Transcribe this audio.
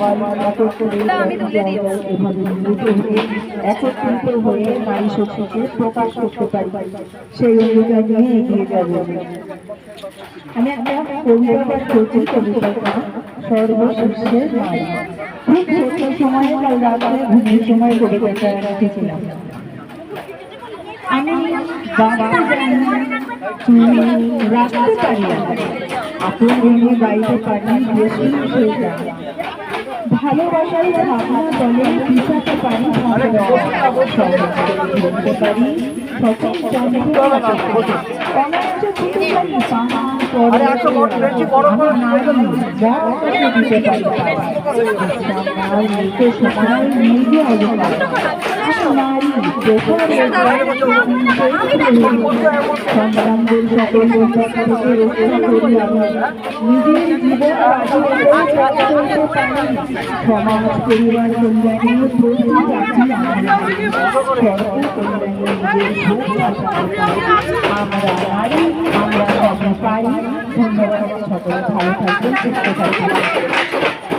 সবাই একত্রিত হয়ে নারী শক্তিকে প্রকাশ করতে পারি, সেই অঙ্গীকার নিয়ে এগিয়ে যাব। আমি একটা কবিতা পাঠ করছি, কবিতাটা সর্বশিষ্যের নারী। খুব ছোট সময়ে কাল রাত্রে ঘুমের সময় কবিতাটা লিখেছিলাম। আমি বাঁচতে জানি, তুমি রাখতে পারি, আপন মনে বাইতে পারি, বেশি সেই গান। ভালোবাসায় ভাবনা বলে পিছাতে পারি, ধরতে পারি সঠিক চন্দ্র অনার্য দিতে পারি, দিতে পারি সময় নিজে অবদান। নারী সন্তানদের সকল থেকে রক্ষা করি আমি, নিজের জীবন সমাজ পরিবার কল্যাণে প্রস্তুত আছি আমরা নারী, আমরা পারি। ধন্যবাদ, সকলে ভালো থাকবেন, সুস্থ থাকবেন।